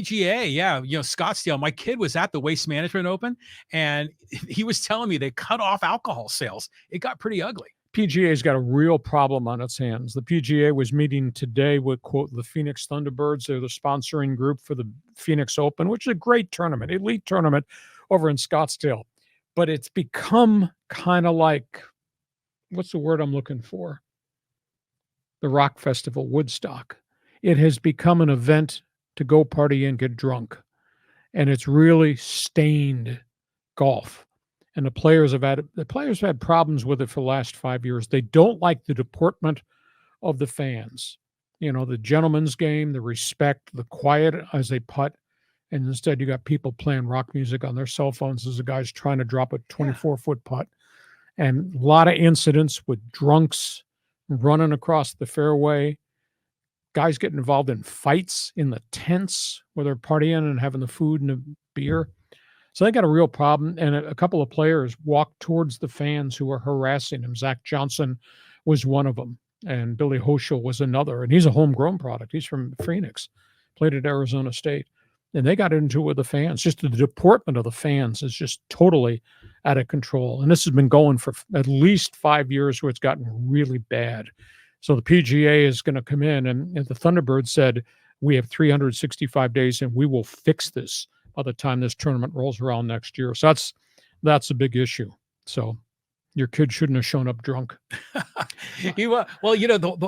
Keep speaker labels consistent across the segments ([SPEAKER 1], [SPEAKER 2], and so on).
[SPEAKER 1] PGA, yeah, Scottsdale. My kid was at the Waste Management Open, and he was telling me they cut off alcohol sales. It got pretty ugly.
[SPEAKER 2] PGA's got a real problem on its hands. The PGA was meeting today with, quote, the Phoenix Thunderbirds. They're the sponsoring group for the Phoenix Open, which is a great tournament, elite tournament over in Scottsdale. But it's become kind of like, what's the word I'm looking for? The Rock Festival, Woodstock. It has become an event to go party and get drunk. And it's really stained golf. And the players have had problems with it for the last 5 years. They don't like the deportment of the fans. The gentleman's game, the respect, the quiet as they putt. And instead you got people playing rock music on their cell phones as the guy's trying to drop a 24-foot putt. And a lot of incidents with drunks running across the fairway. Guys getting involved in fights in the tents where they're partying and having the food and the beer. So they got a real problem. And a couple of players walked towards the fans who were harassing him. Zach Johnson was one of them. And Billy Hoschel was another. And he's a homegrown product. He's from Phoenix, played at Arizona State. And they got into it with the fans. Just the deportment of the fans is just totally out of control. And this has been going for at least 5 years where it's gotten really bad. So the PGA is going to come in, and the Thunderbird said, we have 365 days and we will fix this by the time this tournament rolls around next year. So that's a big issue. So your kid shouldn't have shown up drunk.
[SPEAKER 1] Well,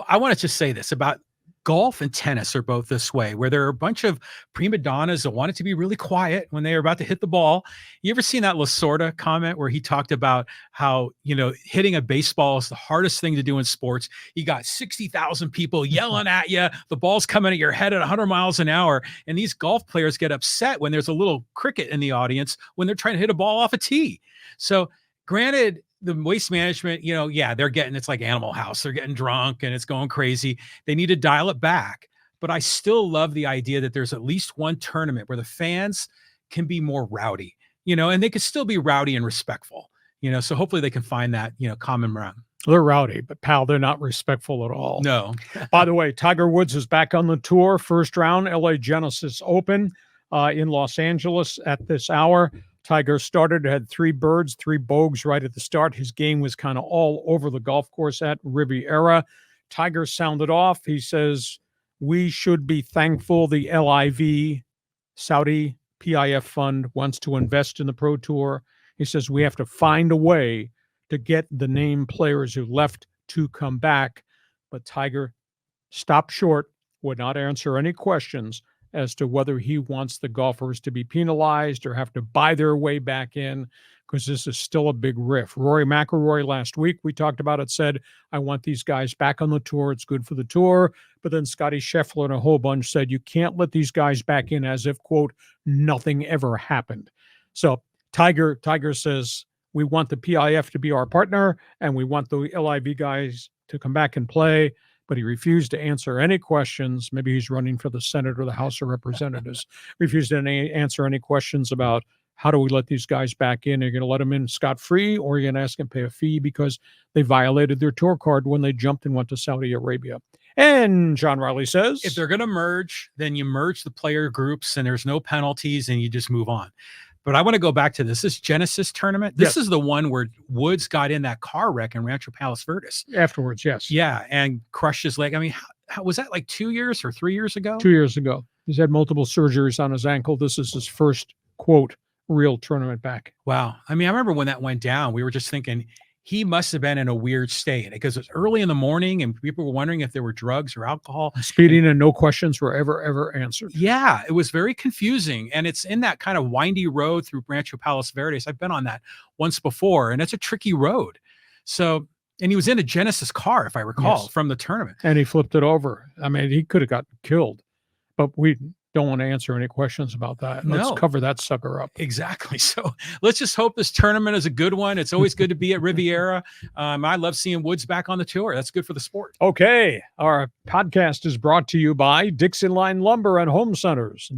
[SPEAKER 1] I want to just say this about golf and tennis are both this way, where there are a bunch of prima donnas that want it to be really quiet when they are about to hit the ball. You ever seen that Lasorda comment where he talked about how, hitting a baseball is the hardest thing to do in sports? You got 60,000 people yelling at you. The ball's coming at your head at 100 miles an hour. And these golf players get upset when there's a little cricket in the audience when they're trying to hit a ball off a tee. So granted, the Waste Management, it's like Animal House. They're getting drunk and it's going crazy. They need to dial it back. But I still love the idea that there's at least one tournament where the fans can be more rowdy, and they could still be rowdy and respectful, so hopefully they can find that, common ground.
[SPEAKER 2] They're rowdy, but pal, they're not respectful at all.
[SPEAKER 1] No.
[SPEAKER 2] By the way, Tiger Woods is back on the tour. First round, LA Genesis Open in Los Angeles at this hour. Tiger started, had 3 birds, 3 bogeys right at the start. His game was kind of all over the golf course at Riviera. Tiger sounded off. He says, we should be thankful the LIV Saudi PIF fund wants to invest in the Pro Tour. He says, we have to find a way to get the named players who left to come back. But Tiger stopped short, would not answer any questions as to whether he wants the golfers to be penalized or have to buy their way back in, because this is still a big riff. Rory McIlroy last week, we talked about it, said, I want these guys back on the tour. It's good for the tour. But then Scotty Scheffler and a whole bunch said, you can't let these guys back in as if, quote, nothing ever happened. So Tiger says, we want the PIF to be our partner, and we want the LIV guys to come back and play. But he refused to answer any questions. Maybe he's running for the Senate or the House of Representatives. Refused to answer any questions about how do we let these guys back in? Are you going to let them in scot-free, or are you going to ask them to pay a fee because they violated their tour card when they jumped and went to Saudi Arabia? And John Riley says,
[SPEAKER 1] if they're going to merge, then you merge the player groups and there's no penalties and you just move on. But I want to go back to this Genesis tournament. This is the one where Woods got in that car wreck in Rancho Palos Verdes.
[SPEAKER 2] Afterwards, yes.
[SPEAKER 1] Yeah, and crushed his leg. I mean, how was that, like 2 years or 3 years ago?
[SPEAKER 2] 2 years ago. He's had multiple surgeries on his ankle. This is his first, quote, real tournament back.
[SPEAKER 1] Wow. I mean, I remember when that went down, we were just thinking he must have been in a weird state because it was early in the morning and people were wondering if there were drugs or alcohol.
[SPEAKER 2] Speeding and no questions were ever answered.
[SPEAKER 1] Yeah, it was very confusing. And it's in that kind of windy road through Rancho Palos Verdes. I've been on that once before, and it's a tricky road. So, and he was in a Genesis car, if I recall, from the tournament.
[SPEAKER 2] And he flipped it over. I mean, he could have gotten killed, but we don't want to answer any questions about that. Let's cover that sucker up.
[SPEAKER 1] Exactly. So let's just hope this tournament is a good one. It's always good to be at Riviera. I love seeing Woods back on the tour. That's good for the sport.
[SPEAKER 2] Okay. Our podcast is brought to you by Dixieline Lumber and Home Centers.